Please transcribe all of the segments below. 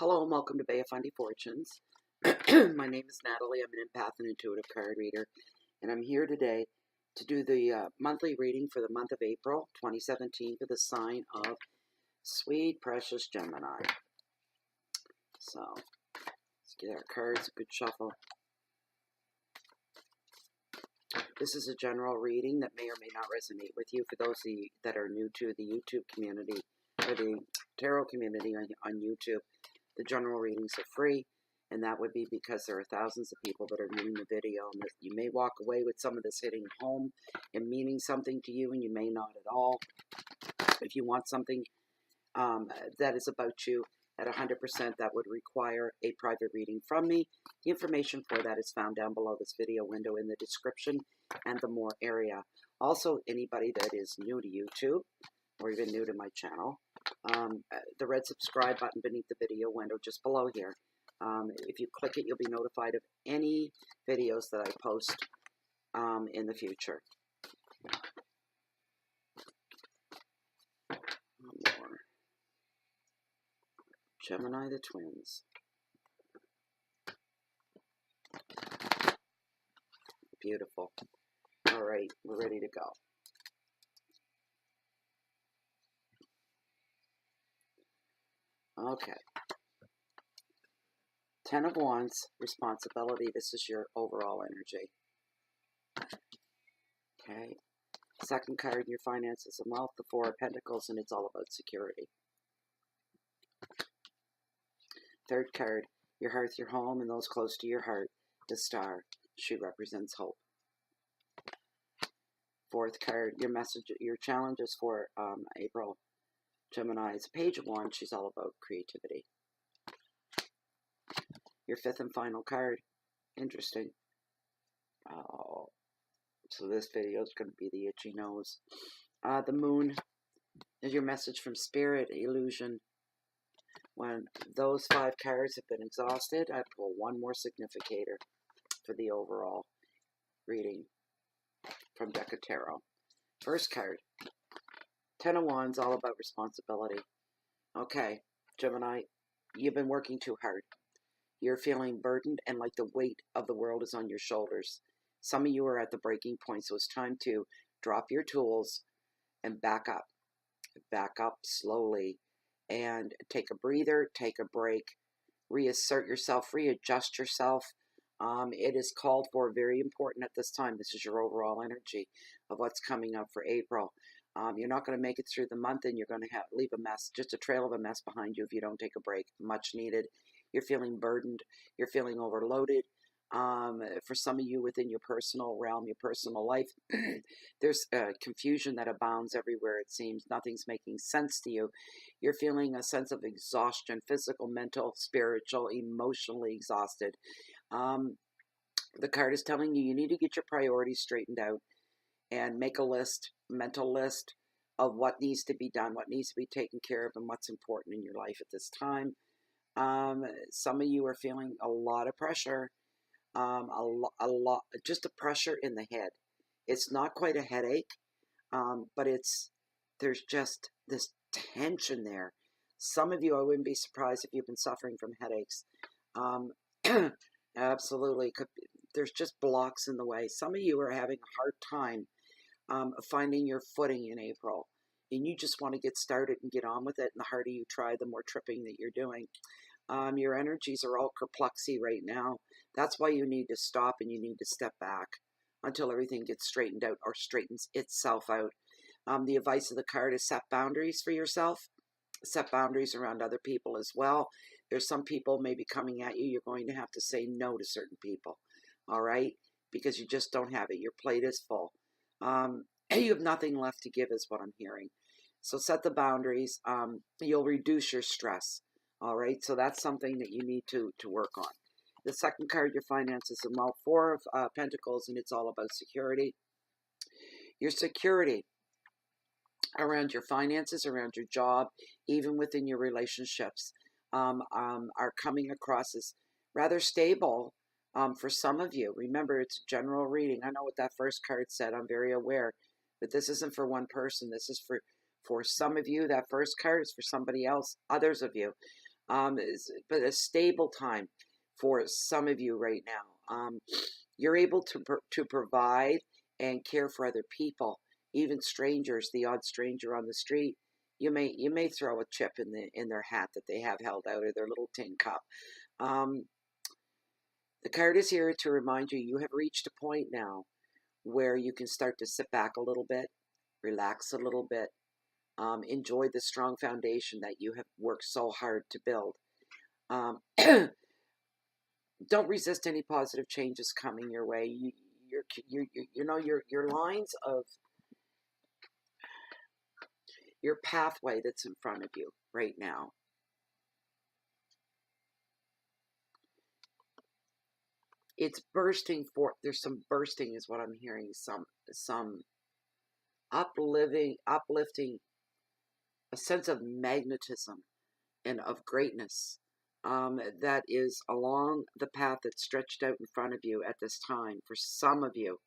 Hello and welcome to Bay of Fundy Fortunes. My name is Natalie. I'm an empath and intuitive card reader, and I'm here today to do the monthly reading for the month of April 2017 for the sign of sweet, precious Gemini. So, let's get our cards, a good shuffle. This is a general reading that may or may not resonate with you. For those of you that are new to the YouTube community, or the tarot community on YouTube, the general readings are free, and that would be because there are thousands of people that are viewing the video. And you may walk away with some of this hitting home and meaning something to you, and you may not at all. If you want something that is about you at 100%, that would require a private reading from me. The information for that is found down below this video window in the description and the more area. Also, anybody that is new to YouTube or even new to my channel, the red subscribe button beneath the video window just below here. If you click it, you'll be notified of any videos that I post in the future. More. Gemini the twins. Beautiful. All right, we're ready to go. Okay. 10 of Wands, responsibility. This is your overall energy. Okay. Second card, your finances and wealth, the Four of Pentacles, and it's all about security. Third card, your hearth, your home, and those close to your heart, the Star. She represents hope. Fourth card, your message, your challenges for April. Gemini is Page of Wands. She's all about creativity. Your fifth and final card. Interesting. Oh, so this video is going to be the itchy nose. The Moon is your message from Spirit, illusion. When those 5 cards have been exhausted, I pull one more significator for the overall reading from Deck of Tarot. First card. 10 of Wands, all about responsibility. Okay, Gemini, you've been working too hard. You're feeling burdened and like the weight of the world is on your shoulders. Some of you are at the breaking point, so it's time to drop your tools and back up. Back up slowly and take a breather, take a break, reassert yourself, readjust yourself. It is called for, very important at this time. This is your overall energy of what's coming up for April. You're not going to make it through the month, and you're going to leave a mess, just a trail of a mess behind you if you don't take a break. Much needed. You're feeling burdened. You're feeling overloaded. For some of you within your personal realm, your personal life, there's confusion that abounds everywhere, it seems. Nothing's making sense to you. You're feeling a sense of exhaustion, physical, mental, spiritual, emotionally exhausted. The card is telling you need to get your priorities straightened out and make a list, mental list of what needs to be done, what needs to be taken care of, and what's important in your life at this time. Some of you are feeling a lot of pressure, just a pressure in the head. It's not quite a headache, but there's just this tension there. Some of you, I wouldn't be surprised if you've been suffering from headaches. Absolutely. There's just blocks in the way. Some of you are having a hard time finding your footing in April, and you just want to get started and get on with it, and the harder you try, the more tripping that you're doing. Your energies are all perplexy right now. That's why you need to stop and you need to step back until everything gets straightened out or straightens itself out. The advice of the card is set boundaries for yourself, set boundaries around other people as well. There's some people maybe coming at you. You're going to have to say no to certain people, all right, because you just don't have it. Your plate is full. You have nothing left to give is what I'm hearing. So set the boundaries. You'll reduce your stress. All right, so that's something that you need to work on. The second card, your finances and wealth, 4 of Pentacles, and it's all about security. Your security around your finances, around your job, even within your relationships, are coming across as rather stable for some of you. Remember, it's a general reading. I know what that first card said. I'm very aware. But this isn't for one person. This is for some of you. That first card is for somebody else, others of you. but a stable time for some of you right now. You're able to provide and care for other people, even strangers, the odd stranger on the street. You may throw a chip in their hat that they have held out, or their little tin cup. The card is here to remind you you have reached a point now where you can start to sit back a little bit, relax a little bit, enjoy the strong foundation that you have worked so hard to build. Don't resist any positive changes coming your way. Your lines of your pathway that's in front of you right now. It's bursting forth. There's some bursting is what I'm hearing. Some uplifting, a sense of magnetism and of greatness that is along the path that's stretched out in front of you at this time. For some of you,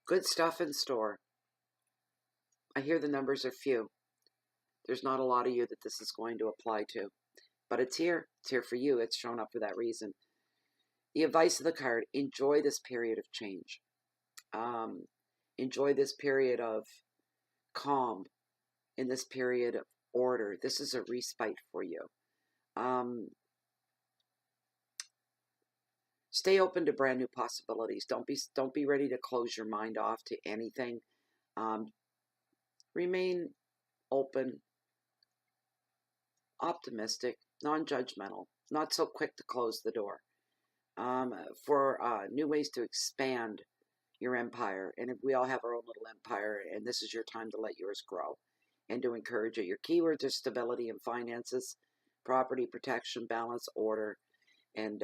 good stuff in store. I hear the numbers are few. There's not a lot of you that this is going to apply to, but it's here. It's here for you. It's shown up for that reason. The advice of the card: enjoy this period of change. Enjoy this period of calm, in this period of order. This is a respite for you. Stay open to brand new possibilities. Don't be ready to close your mind off to anything. Remain open, optimistic, non-judgmental, not so quick to close the door. For new ways to expand your empire. And we all have our own little empire, and this is your time to let yours grow and to encourage it. Your keywords are stability and finances, property protection, balance, order, and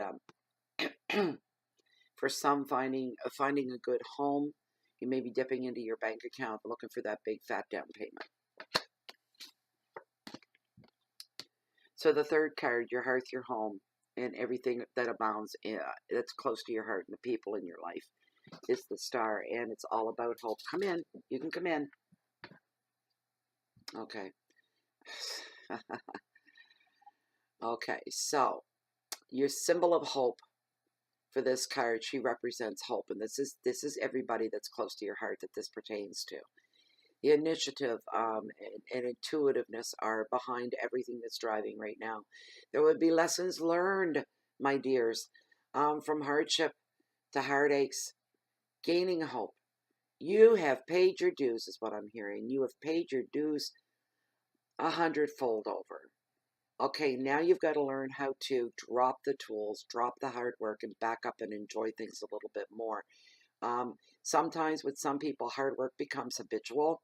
for some, finding a good home. You may be dipping into your bank account looking for that big fat down payment. So the third card, your hearth, your home, and everything that abounds, that's close to your heart and the people in your life, is the Star, and it's all about hope. Come in. You can come in. Okay. Okay, so your symbol of hope for this card, she represents hope, and this is everybody that's close to your heart that this pertains to. The initiative and intuitiveness are behind everything that's driving right now. There would be lessons learned, my dears, from hardship to heartaches, gaining hope. You have paid your dues, is what I'm hearing. You have paid your dues 100-fold over. Okay, now you've got to learn how to drop the tools, drop the hard work, and back up and enjoy things a little bit more. Sometimes with some people, hard work becomes habitual,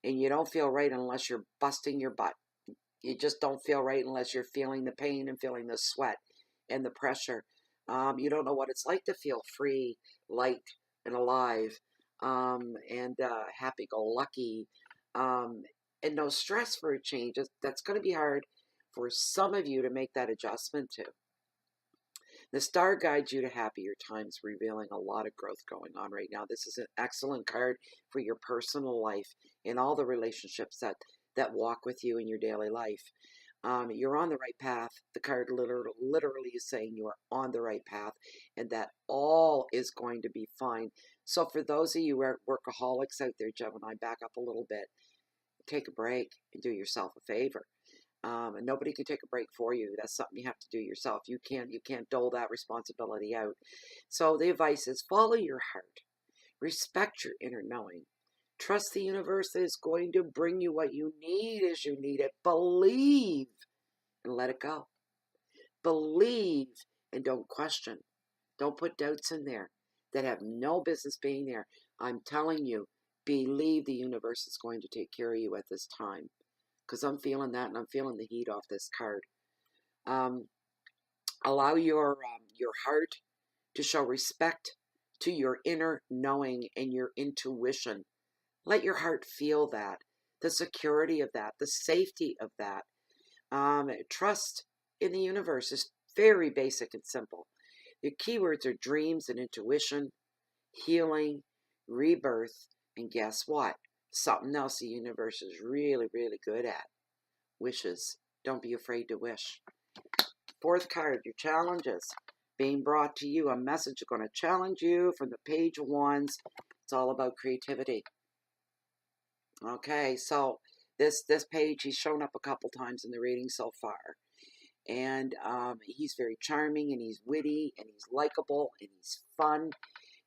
and you don't feel right unless you're busting your butt. You just don't feel right unless you're feeling the pain and feeling the sweat and the pressure. You don't know what it's like to feel free, light, and alive, and happy-go-lucky, and no stress for a change. That's going to be hard for some of you to make that adjustment to. The Star guides you to happier times, revealing a lot of growth going on right now. This is an excellent card for your personal life and all the relationships that walk with you in your daily life. You're on the right path. The card literally is saying you are on the right path and that all is going to be fine. So for those of you who are workaholics out there, Gemini, back up a little bit. Take a break and do yourself a favor. And nobody can take a break for you. That's something you have to do yourself. You can't dole that responsibility out. So the advice is follow your heart. Respect your inner knowing. Trust the universe is going to bring you what you need as you need it. Believe and let it go. Believe and don't question. Don't put doubts in there that have no business being there. I'm telling you, believe the universe is going to take care of you at this time. Because I'm feeling that, and I'm feeling the heat off this card. Allow your heart to show respect to your inner knowing and your intuition. Let your heart feel that, the security of that, the safety of that. Trust in the universe is very basic and simple. The keywords are dreams and intuition, healing, rebirth, and guess what? Something else the universe is really, really good at. Wishes. Don't be afraid to wish. Fourth card, your challenges being brought to you. A message is going to challenge you from the Page of Wands. It's all about creativity. Okay, so this page, he's shown up a couple times in the reading so far. And he's very charming, and he's witty, and he's likable, and he's fun.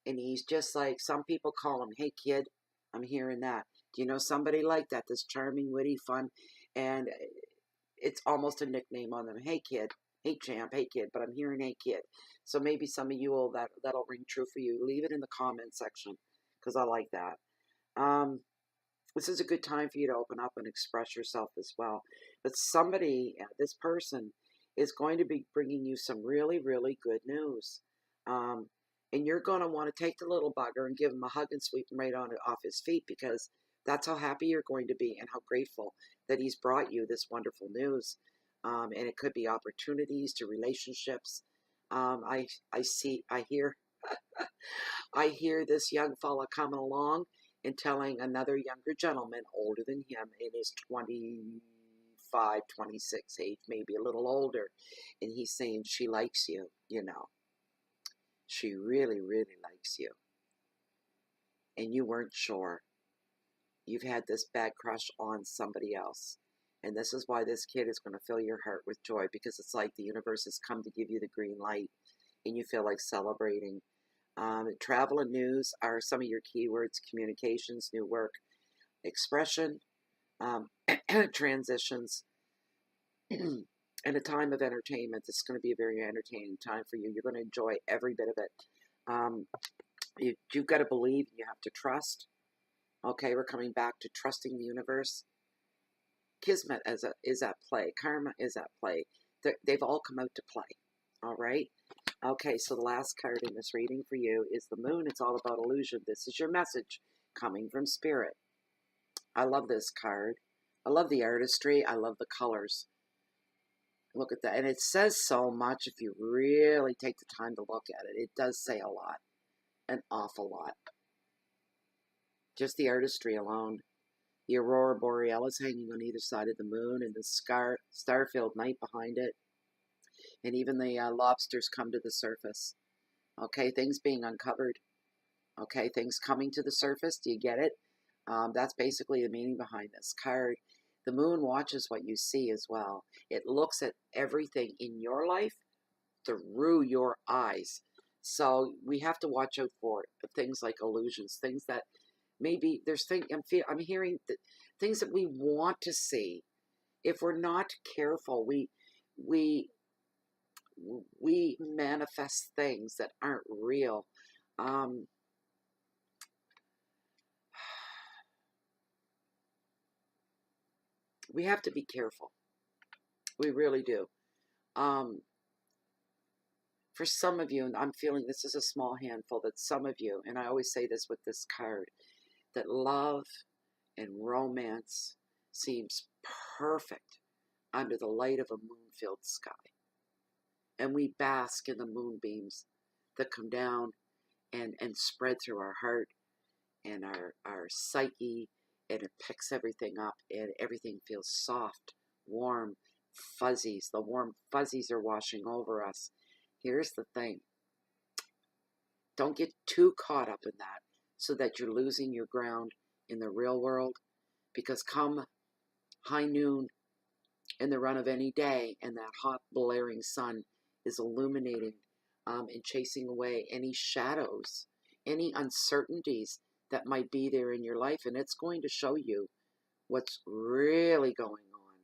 And he's just like, some people call him, hey kid. I'm hearing that. Do you know somebody like that? This charming, witty, fun. And it's almost a nickname on them. Hey kid. Hey champ. Hey kid. But I'm hearing hey kid. So maybe some of you will, that'll ring true for you. Leave it in the comment section, because I like that. This is a good time for you to open up and express yourself as well. But somebody, this person, is going to be bringing you some really, really good news. And you're going to want to take the little bugger and give him a hug and sweep him right off his feet, because that's how happy you're going to be and how grateful that he's brought you this wonderful news. And it could be opportunities to relationships. I hear I hear this young fella coming along and telling another younger gentleman older than him, in his 25, 26 age, maybe a little older, and he's saying she likes you, you know. She really, really likes you. And you weren't sure. You've had this bad crush on somebody else. And this is why this kid is going to fill your heart with joy, because it's like the universe has come to give you the green light, and you feel like celebrating. Travel and news are some of your keywords: communications, new work, expression, transitions, and a time of entertainment. This is going to be a very entertaining time for you. You're going to enjoy every bit of it. You've got to believe, you have to trust. Okay, we're coming back to trusting the universe. Kismet is at play. Karma is at play. They've all come out to play. All right? Okay, so the last card in this reading for you is the Moon. It's all about illusion. This is your message coming from Spirit. I love this card. I love the artistry. I love the colors. Look at that. And it says so much if you really take the time to look at it. It does say a lot. An awful lot. Just the artistry alone. The Aurora Borealis hanging on either side of the moon, and the star-filled night behind it. And even the lobsters come to the surface. Okay, things being uncovered. Okay, things coming to the surface. Do you get it? That's basically the meaning behind this card. The moon watches what you see as well. It looks at everything in your life through your eyes. So we have to watch out for things like illusions, things that maybe there's things I'm hearing that things that we want to see. If we're not careful, we manifest things that aren't real. We have to be careful. We really do. For some of you, and I'm feeling this is a small handful, that some of you, and I always say this with this card, that love and romance seems perfect under the light of a moon-filled sky. And we bask in the moonbeams that come down and spread through our heart and our psyche, and it picks everything up, and everything feels soft, warm, fuzzies. The warm fuzzies are washing over us. Here's the thing. Don't get too caught up in that so that you're losing your ground in the real world, because come high noon in the run of any day, and that hot blaring sun is illuminating and chasing away any shadows, any uncertainties that might be there in your life, and it's going to show you what's really going on,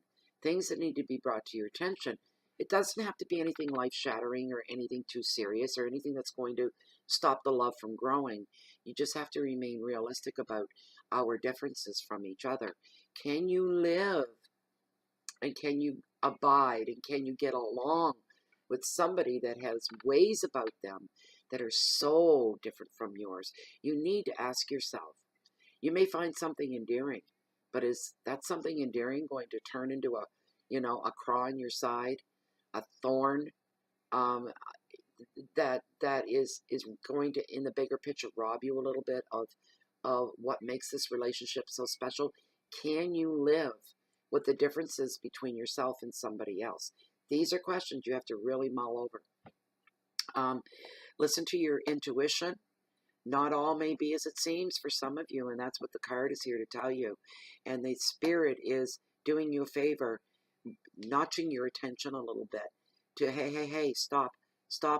things that need to be brought to your attention. It doesn't have to be anything life-shattering or anything too serious or anything that's going to stop the love from growing. You just have to remain realistic about our differences from each other. Can you live, and can you abide, and can you get along with somebody that has ways about them that are so different from yours? You need to ask yourself. You may find something endearing, but is that something endearing going to turn into a claw in your side, a thorn that is going to, in the bigger picture, rob you a little bit of what makes this relationship so special? Can you live what the difference is between yourself and somebody else. These are questions you have to really mull over. Listen to your intuition. Not all may be as it seems for some of you, and that's what the card is here to tell you. And the spirit is doing you a favor, notching your attention a little bit to, hey, stop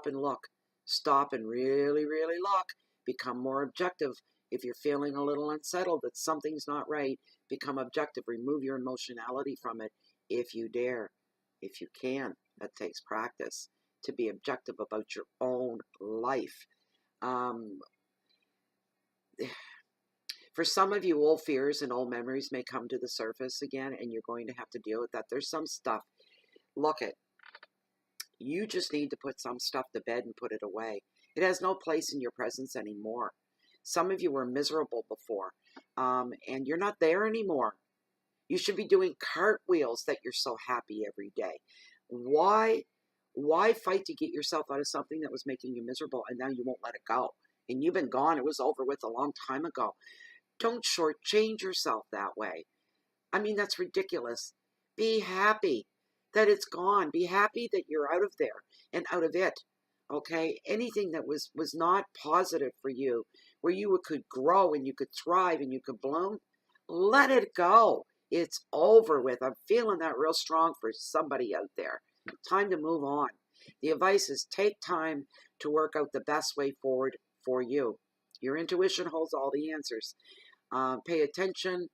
and look. Stop and really, really look. Become more objective. If you're feeling a little unsettled that something's not right, become objective. Remove your emotionality from it if you dare, if you can. That takes practice to be objective about your own life. For some of you, old fears and old memories may come to the surface again, and you're going to have to deal with that. There's some stuff. Look it. You just need to put some stuff to bed and put it away. It has no place in your presence anymore. Some of you were miserable before, and you're not there anymore. You should be doing cartwheels that you're so happy every day. Why fight to get yourself out of something that was making you miserable, and now you won't let it go? And you've been gone. It was over with a long time ago. Don't shortchange yourself that way. I mean, that's ridiculous. Be happy that it's gone. Be happy that you're out of there and out of it. Okay? Anything that was not positive for you, where you could grow and you could thrive and you could bloom, let it go. It's over with. I'm feeling that real strong for somebody out there. Time to move on. The advice is take time to work out the best way forward for you. Your intuition holds all the answers. Pay attention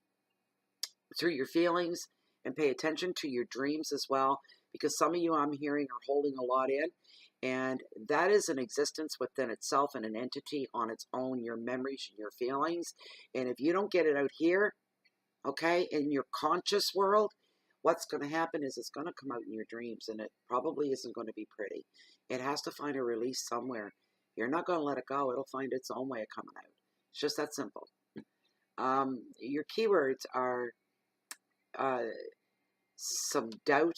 through your feelings and pay attention to your dreams as well, because some of you I'm hearing are holding a lot in, and that is an existence within itself and an entity on its own, your memories and your feelings. And if you don't get it out here, okay, in your conscious world, what's going to happen is it's going to come out in your dreams, and it probably isn't going to be pretty. It has to find a release somewhere. You're not going to let it go. It'll find its own way of coming out. It's just that simple. Your keywords are some doubt,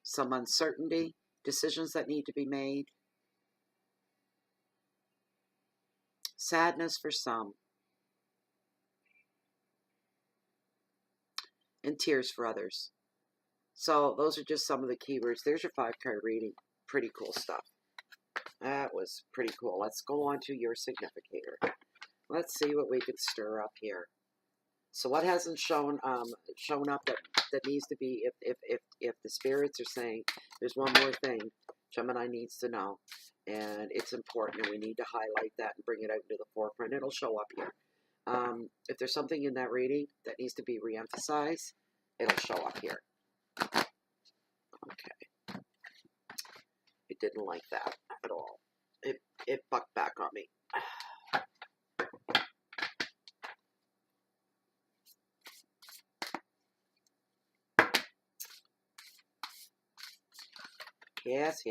some uncertainty, decisions that need to be made, sadness for some, and tears for others. So those are just some of the keywords. There's your 5-card reading. Pretty cool stuff. That was pretty cool. Let's go on to your significator. Let's see what we could stir up here. So what hasn't shown up that needs to be, if the spirits are saying there's one more thing Gemini needs to know, and it's important, and we need to highlight that and bring it out into the forefront, it'll show up here. If there's something in that reading that needs to be reemphasized, it'll show up here. Okay. It didn't like that at all. It bucked back on me. Yes.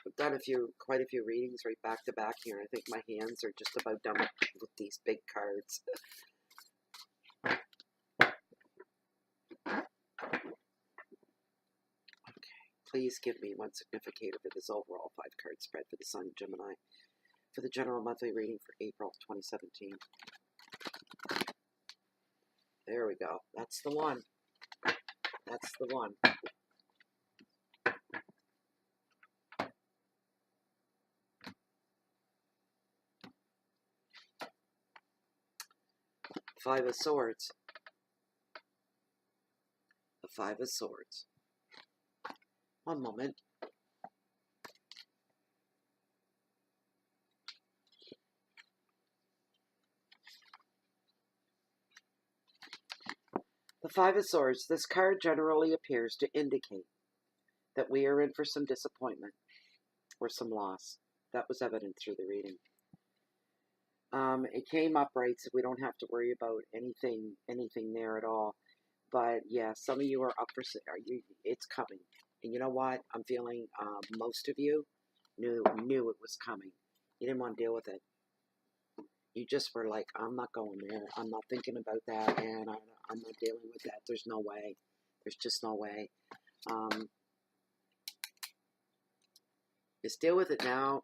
I've done quite a few readings right back to back here. I think my hands are just about done with these big cards. Okay, please give me one significator for this overall 5-card spread for the Sun Gemini for the general monthly reading for April 2017. There we go. That's the one. That's the one. Five of Swords. The 5 of Swords. One moment. The 5 of Swords. This card generally appears to indicate that we are in for some disappointment or some loss. That was evident through the reading. It came upright, so we don't have to worry about anything there at all. But yeah, some of you are up for, it's coming. And you know what? I'm feeling most of you knew it was coming. You didn't want to deal with it. You just were like, I'm not going there. I'm not thinking about that, and I'm not dealing with that. There's no way. There's just no way. Just deal with it now,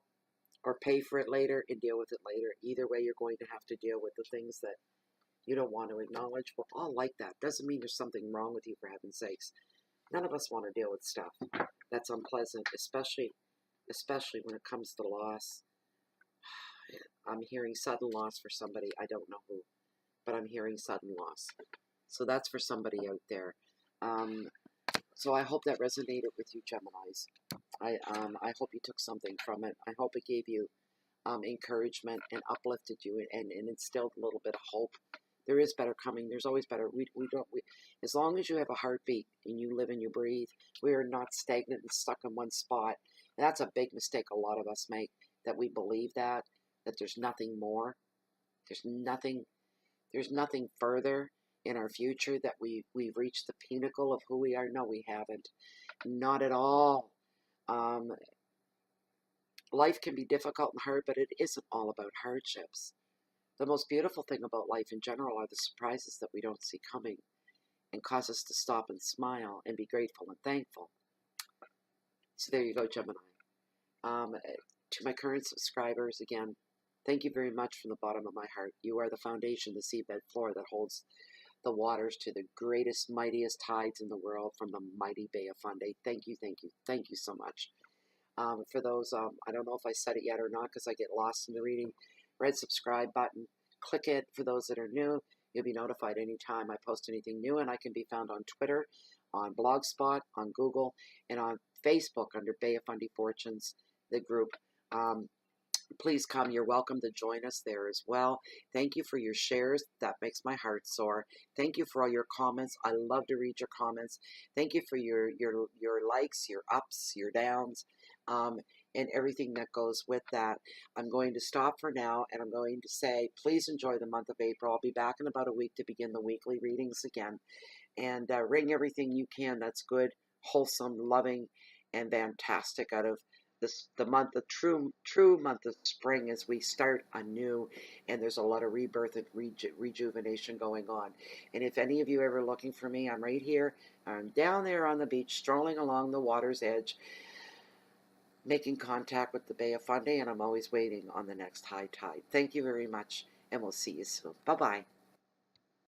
or pay for it later and deal with it later. Either way, you're going to have to deal with the things that You don't want to acknowledge. We're all like that. Doesn't mean there's something wrong with you, for heaven's sakes. None of us want to deal with stuff that's unpleasant, especially when it comes to loss. I'm hearing sudden loss for somebody. I don't know who, but I'm hearing sudden loss. So that's for somebody out there. So I hope that resonated with you, Geminis. I hope you took something from it. I hope it gave you encouragement and uplifted you and instilled a little bit of hope. There is better coming. There's always better. We as long as you have a heartbeat and you live and you breathe, we are not stagnant and stuck in one spot. And that's a big mistake a lot of us make, that we believe that there's nothing more. There's nothing further in our future, that we've reached the pinnacle of who we are. No, we haven't. Not at all. Life can be difficult and hard, but it isn't all about hardships. The most beautiful thing about life in general are the surprises that we don't see coming and cause us to stop and smile and be grateful and thankful. So there you go, Gemini. To my current subscribers, again, thank you very much from the bottom of my heart. You are the foundation, the seabed floor that holds the waters to the greatest, mightiest tides in the world from the mighty Bay of Fundy. Thank you, thank you, thank you so much. For those, I don't know if I said it yet or not because I get lost in the reading. Red subscribe button. Click it. For those that are new, you'll be notified anytime I post anything new, and I can be found on Twitter, on Blogspot, on Google, and on Facebook under Bay of Fundy Fortunes, the group. Please come. You're welcome to join us there as well. Thank you for your shares. That makes my heart soar. Thank you for all your comments. I love to read your comments. Thank you for your likes, your ups, your downs, and everything that goes with that. I'm going to stop for now, and I'm going to say, please enjoy the month of April. I'll be back in about a week to begin the weekly readings again. And wring everything you can that's good, wholesome, loving, and fantastic out of the month, the true month of spring, as we start anew, and there's a lot of rebirth and rejuvenation going on. And if any of you ever looking for me, I'm right here. I'm down there on the beach, strolling along the water's edge, making contact with the Bay of Fundy, and I'm always waiting on the next high tide. Thank you very much, and we'll see you soon. Bye-bye.